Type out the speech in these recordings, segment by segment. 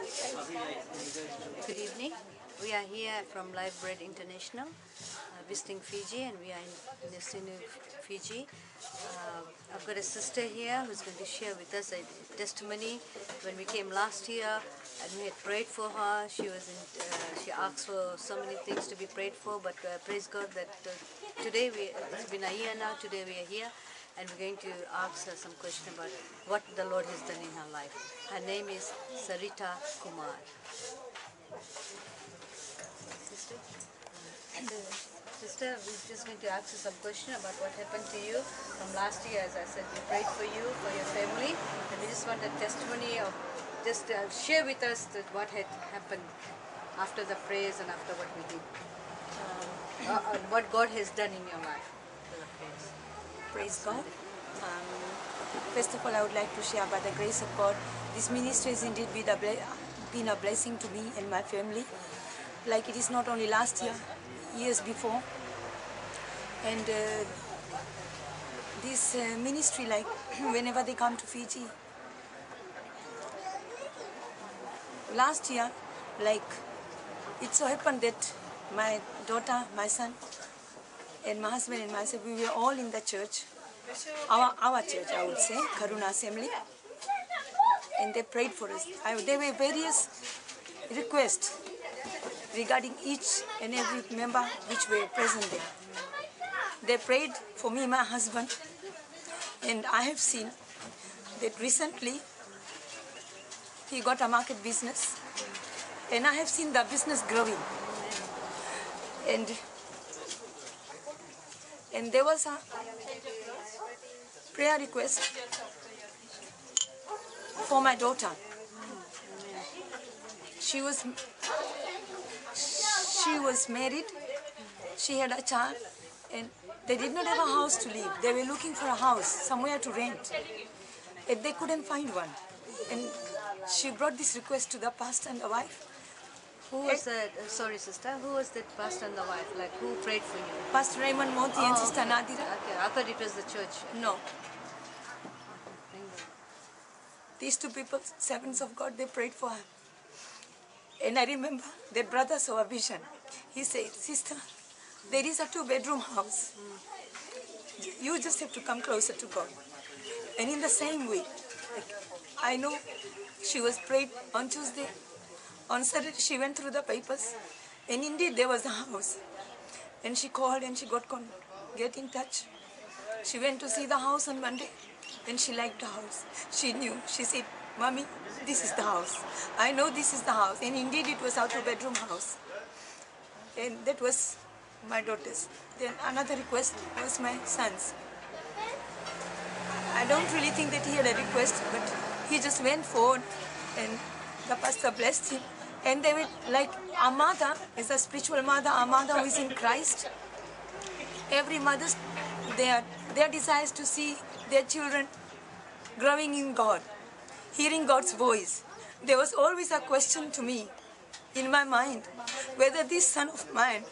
Good evening. We are here from Live Bread International, visiting Fiji, and we are in Nisinu, Fiji. I've got a sister here who's going to share with us a testimony. When we came last year and we had prayed for her, she she asked for so many things to be prayed for, but praise God that today it's been a year now. Today we are here, and we're going to ask her some question about what the Lord has done in her life. Her name is Sarita Kumar. Sister, we're just going to ask you some question about what happened to you from last year. As I said, we prayed for you, for your family, and we just want a testimony of, just share with us that what had happened after the prayers and after what we did. What God has done in your life. Praise God. First of all, I would like to share by the grace of God. This ministry has indeed been a blessing to me and my family. Like it is not only last year, years before. And this ministry, like whenever they come to Fiji, last year, like it so happened that my daughter, my son, and my husband and myself, we were all in the church, our church, I would say, Karuna Assembly, and they prayed for us. There were various requests regarding each and every member which were present there. They prayed for me, my husband, and I have seen that recently he got a market business, and I have seen the business growing. And there was a prayer request for my daughter. She was married, she had a child, and they did not have a house to live. They were looking for a house, somewhere to rent, and they couldn't find one. And she brought this request to the pastor and the wife. Who was that? Sorry, sister. Who was that pastor and the wife? Like, who prayed for you? Pastor Raymond Moti and Sister Nadira. Okay, I thought it was the church. No. These two people, servants of God, they prayed for her. And I remember their brother saw a vision. He said, "Sister, there is a 2-bedroom house. You just have to come closer to God." And in the same way, I know she was prayed on Tuesday. On Saturday, she went through the papers, and indeed there was a house. And she called and she get in touch. She went to see the house on Monday, and she liked the house. She knew. She said, "Mommy, this is the house. I know this is the house." And indeed it was a 2-bedroom house. And that was my daughter's. Then another request was my son's. I don't really think that he had a request, but he just went forward and the pastor blessed him. And they were like, our mother is a spiritual mother, our mother who is in Christ. Every mother's, their desires to see their children growing in God, hearing God's voice. There was always a question to me in my mind, whether this son of mine,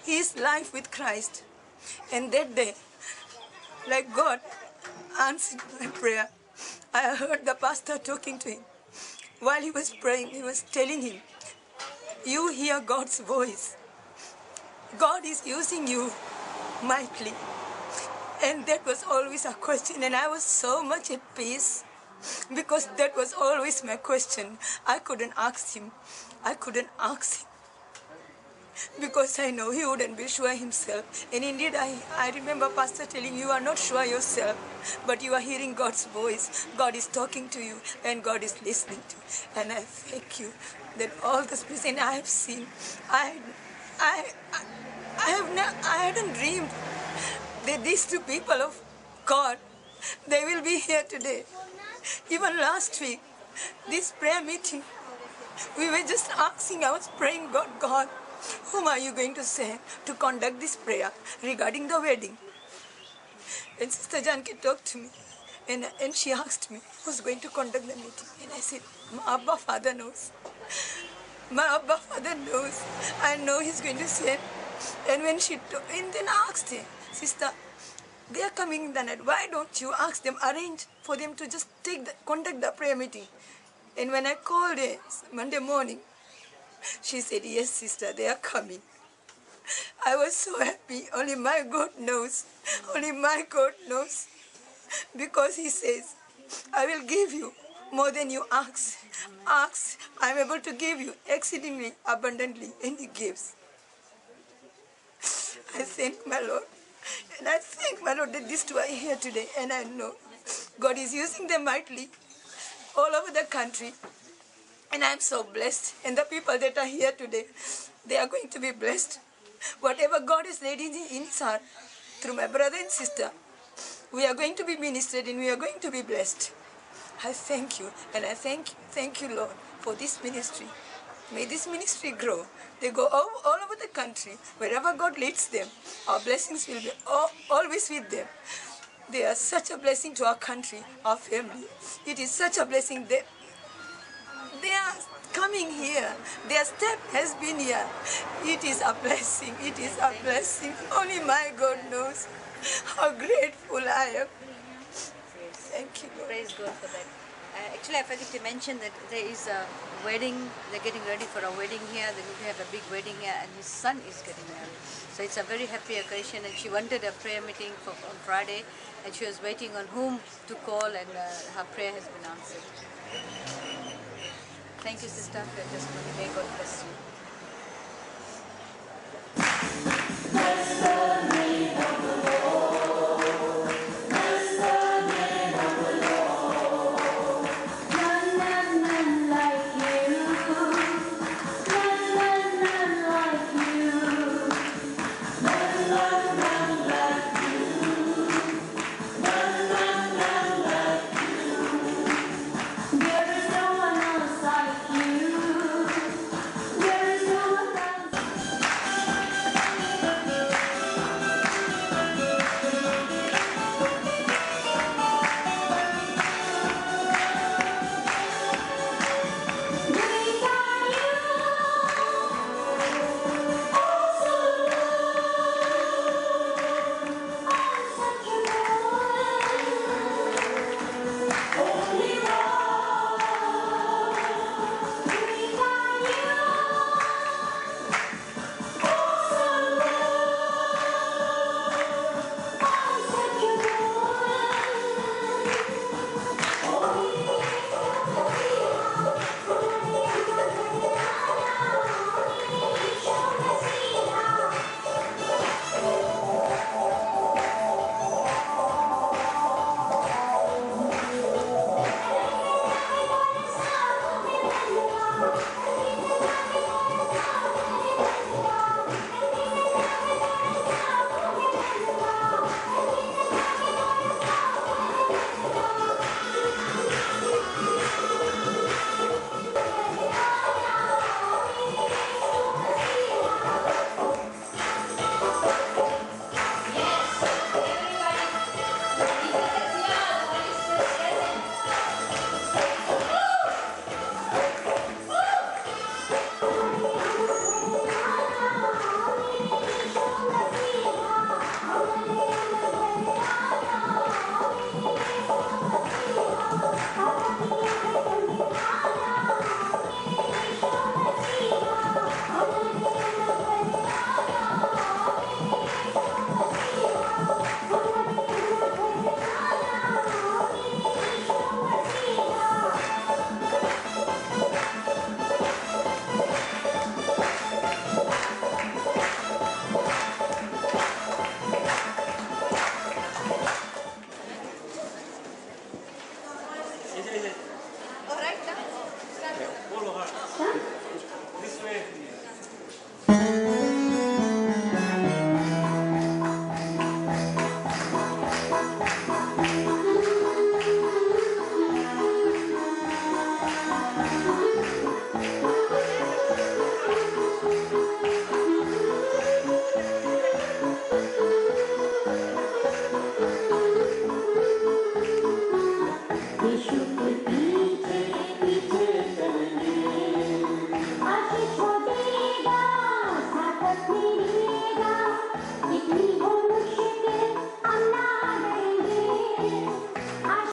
his life with Christ. And that day, like God answered my prayer, I heard the pastor talking to him. While he was praying, he was telling him, "You hear God's voice. God is using you mightily." And that was always a question, and I was so much at peace, because that was always my question. I couldn't ask him. Because I know he wouldn't be sure himself. And indeed, I remember Pastor telling, "You are not sure yourself, but you are hearing God's voice. God is talking to you, and God is listening to you." And I thank you that all the spirits, and I have seen, I hadn't dreamed that these two people of God, they will be here today. Even last week, this prayer meeting, we were just asking, I was praying, God, whom are you going to send to conduct this prayer regarding the wedding? And Sister Janki talked to me, and she asked me who's going to conduct the meeting. And I said, "My Abba Father knows. My Abba Father knows. I know he's going to send." And when and then I asked her, "Sister, they are coming in the night. Why don't you ask them, arrange for them to just conduct the prayer meeting?" And when I called her Monday morning, she said, yes, sister, they are coming. I was so happy. Only my God knows. Only my God knows. Because he says, I will give you more than you ask. Ask, I am able to give you exceedingly abundantly, and he gives. I thank my Lord. And I thank my Lord that these two are here today. And I know God is using them mightily all over the country. And I'm so blessed. And the people that are here today, they are going to be blessed. Whatever God has laid in his heart through my brother and sister, we are going to be ministered and we are going to be blessed. I thank you, and I thank you, Lord, for this ministry. May this ministry grow. They go all over the country. Wherever God leads them, our blessings will be always with them. They are such a blessing to our country, our family. It is such a blessing. They are coming here. Their step has been here. It is a blessing. It is a blessing. Only my God knows how grateful I am. Thank you, Lord. Praise God for that. Actually, I forgot to mention that there is a wedding. They're getting ready for a wedding here. They're going to have a big wedding here, and his son is getting married. So it's a very happy occasion, and she wanted a prayer meeting on Friday, and she was waiting on whom to call, and her prayer has been answered. Thank you, sister, for your testimony. May God bless you.